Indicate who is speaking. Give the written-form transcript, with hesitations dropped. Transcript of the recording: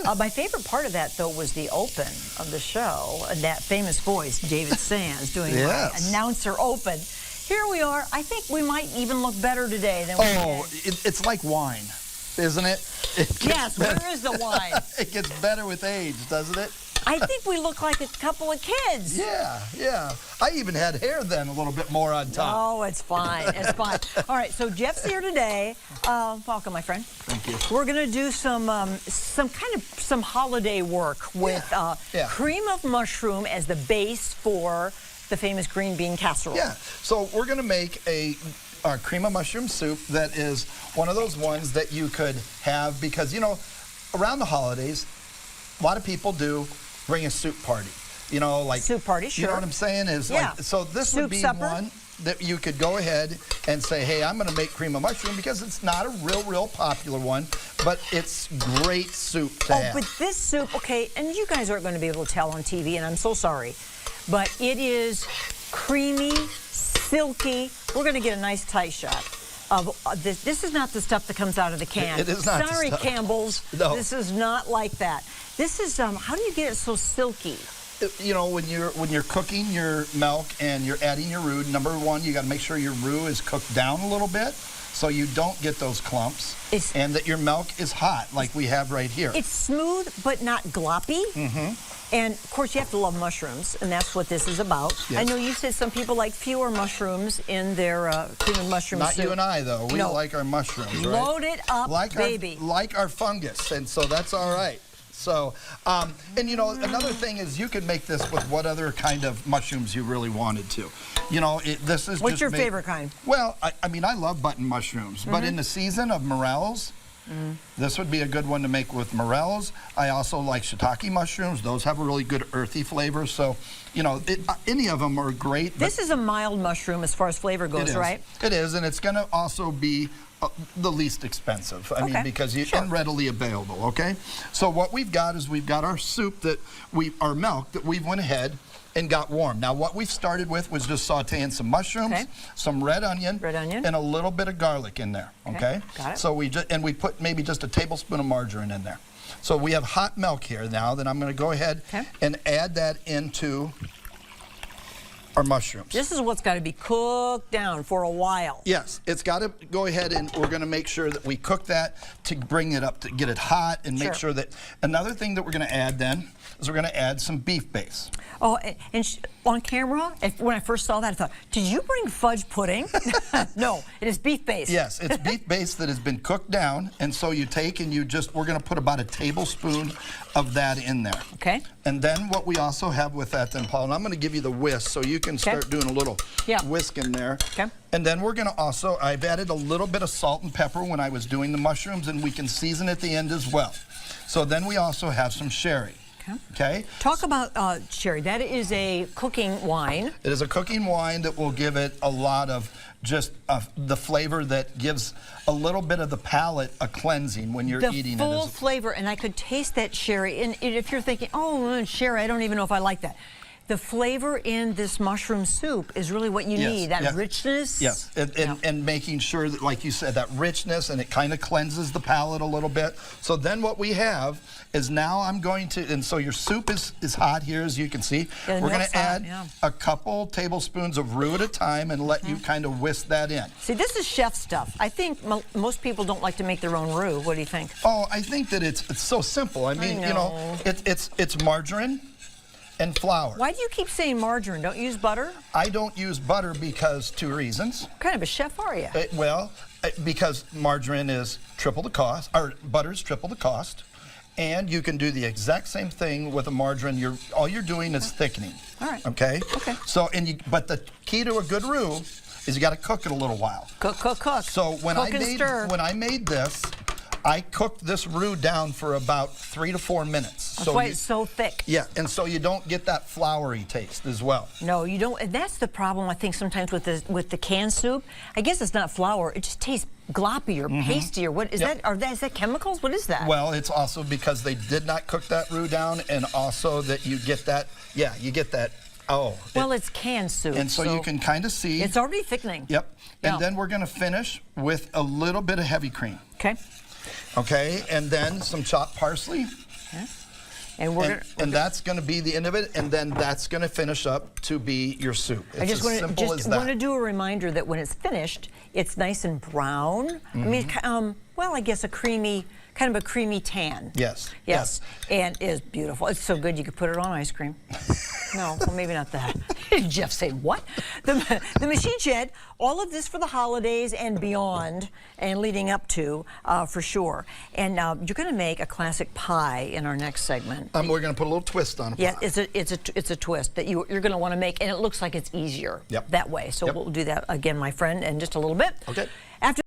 Speaker 1: My favorite part of that, though, was the open of the show. That famous voice, David Sands, doing my announcer open. Here we are. I think we might even look better today than we did.
Speaker 2: It's like wine, isn't it?
Speaker 1: Yes, where is the wine?
Speaker 2: It gets better with age, doesn't it?
Speaker 1: I think we look like a couple of kids.
Speaker 2: Yeah. I even had hair then a little bit more on top.
Speaker 1: Oh, it's fine. It's fine. All right, so Jeff's here today. Welcome, my friend.
Speaker 2: Thank you.
Speaker 1: We're going to do some holiday work with cream of mushroom as the base for the famous green bean casserole.
Speaker 2: Yeah, so we're going to make a cream of mushroom soup that is one of those ones that you could have because, you know, around the holidays, a lot of people do bring a soup party. You know, like
Speaker 1: soup party, sure.
Speaker 2: You know what I'm saying? So this
Speaker 1: soup
Speaker 2: would be
Speaker 1: supper.
Speaker 2: one that you could go ahead and say, hey, I'm going to make cream of mushroom because it's not a real popular one, but it's great soup to have.
Speaker 1: But this soup, okay, and you guys aren't going to be able to tell on TV, and I'm so sorry, but it is creamy, silky. We're going to get a nice tight shot of this. This is not the stuff that comes out of the can.
Speaker 2: It is not.
Speaker 1: Sorry, Campbell's.
Speaker 2: No.
Speaker 1: This is not like that. This is how do you get it so silky?
Speaker 2: You know, when you're cooking your milk and you're adding your roux, number one, you got to make sure your roux is cooked down a little bit so you don't get those clumps, and that your milk is hot like we have right here.
Speaker 1: It's smooth but not gloppy. And of course, you have to love mushrooms, and that's what this is about. Yes. I know you said some people like fewer mushrooms in their cream of mushroom soup.
Speaker 2: Not you and I, though. We like our mushrooms, right?
Speaker 1: Load it up, baby.
Speaker 2: Like our fungus, and so that's all right. So, and you know, another thing is you could make this with what other kind of mushrooms you really wanted to. You know, this is
Speaker 1: What's your favorite kind?
Speaker 2: Well, I mean, I love button mushrooms, but in the season of morels, this would be a good one to make with morels. I also like shiitake mushrooms. Those have a really good earthy flavor. So, you know, any of them are great.
Speaker 1: This is a mild mushroom as far as flavor goes, right?
Speaker 2: It is, and it's going to also be the least expensive. I mean, because and readily available, okay? So what we've got is we've got our soup our milk that we've went ahead and got warm. Now what we've started with was just sauteing some mushrooms, some red onion, and a little bit of garlic in there, okay?
Speaker 1: Got it.
Speaker 2: So we put maybe just a tablespoon of margarine in there. So we have hot milk here now that I'm going to go ahead and add that into our mushrooms.
Speaker 1: This is what's got to be cooked down for a while.
Speaker 2: Yes, it's got to go ahead, and we're going to make sure that we cook that to bring it up, to get it hot, and make sure that. Another thing that we're going to add then is we're going to add some beef base.
Speaker 1: Oh, and on camera, when I first saw that, I thought, did you bring fudge pudding? No, it is beef base.
Speaker 2: Yes, it's beef base that has been cooked down, and so you take and we're going to put about a tablespoon of that in there.
Speaker 1: Okay.
Speaker 2: And then what we also have with that then, Paul, and I'm going to give you the whisk so you can start doing a little whisk in there. Okay. And then we're going to also, I've added a little bit of salt and pepper when I was doing the mushrooms, and we can season at the end as well. So then we also have some sherry. Okay.
Speaker 1: Talk about sherry. That is a cooking wine.
Speaker 2: It is a cooking wine that will give it a lot of just the flavor that gives a little bit of the palate a cleansing when you're eating it.
Speaker 1: The full flavor, and I could taste that sherry. And if you're thinking, oh, sherry, I don't even know if I like that. The flavor in this mushroom soup is really what you need, that richness.
Speaker 2: Yes, and making sure that, like you said, that richness, and it kind of cleanses the palate a little bit. So then what we have is now I'm going to, and so your soup is hot here, as you can see. We're going to add a couple tablespoons of roux at a time and let you kind of whisk that in.
Speaker 1: See, this is chef stuff. I think most people don't like to make their own roux. What do you think?
Speaker 2: Oh, I think that it's so simple. I mean, you know, it's margarine and flour.
Speaker 1: Why do you keep saying margarine? Don't you use butter?
Speaker 2: I don't use butter because 2 reasons.
Speaker 1: What kind of a chef are you?
Speaker 2: Because margarine is triple the cost, or butter is triple the cost, and you can do the exact same thing with a margarine. All you're doing is thickening.
Speaker 1: All right.
Speaker 2: Okay. Okay. So but the key to a good roux is you got to cook it a little while.
Speaker 1: Cook.
Speaker 2: So when I made this, I cooked this roux down for about 3 to 4 minutes.
Speaker 1: That's why it's so thick.
Speaker 2: Yeah, and so you don't get that floury taste as well.
Speaker 1: No, you don't. And that's the problem, I think, sometimes with the canned soup. I guess it's not flour. It just tastes gloppy or pasty or what is that? Is that chemicals? What is that?
Speaker 2: Well, it's also because they did not cook that roux down, and also that you get that. Yeah, you get that. Oh.
Speaker 1: Well, it's canned soup.
Speaker 2: And so you can kind of see.
Speaker 1: It's already thickening.
Speaker 2: Yep. And then we're going to finish with a little bit of heavy cream.
Speaker 1: Okay.
Speaker 2: Okay, and then some chopped parsley.
Speaker 1: Yeah. And we're
Speaker 2: and that's going to be the end of it, and then that's going to finish up to be your soup. It's
Speaker 1: I just
Speaker 2: as simple as
Speaker 1: want to
Speaker 2: that.
Speaker 1: do a reminder that when it's finished, it's nice and brown. I mean, well, I guess kind of a creamy tan.
Speaker 2: Yes.
Speaker 1: Yes. And it is beautiful. It's so good you could put it on ice cream. No, well, maybe not that. Jeff say, what? The Machine Shed, all of this for the holidays and beyond and leading up to, for sure. And you're going to make a classic pie in our next segment.
Speaker 2: We're going to put a little twist on it.
Speaker 1: Yeah, it's a twist that you're going to want to make, and it looks like it's easier that way. So we'll do that again, my friend, in just a little bit.
Speaker 2: Okay.
Speaker 1: After